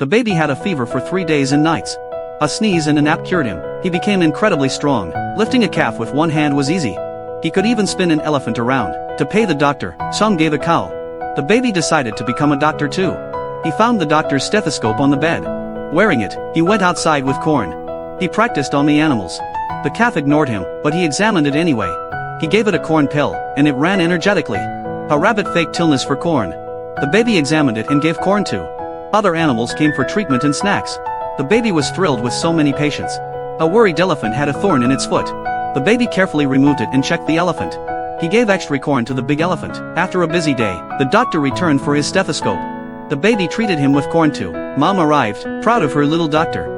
The baby had a fever for 3 days and nights. A sneeze and a nap cured him. He became incredibly strong. Lifting a calf with one hand was easy. He could even spin an elephant around. To pay the doctor, some gave a cow. The baby decided to become a doctor too. He found the doctor's stethoscope on the bed. Wearing it, he went outside with corn. He practiced on the animals. The calf ignored him, but he examined it anyway. He gave it a corn pill, and it ran energetically. A rabbit faked illness for corn. The baby examined it and gave corn to. Other animals came for treatment and snacks. The baby was thrilled with so many patients. A worried elephant had a thorn in its foot. The baby carefully removed it and checked the elephant. He gave extra corn to the big elephant. After a busy day, the doctor returned for his stethoscope. The baby treated him with corn too. Mom arrived, proud of her little doctor.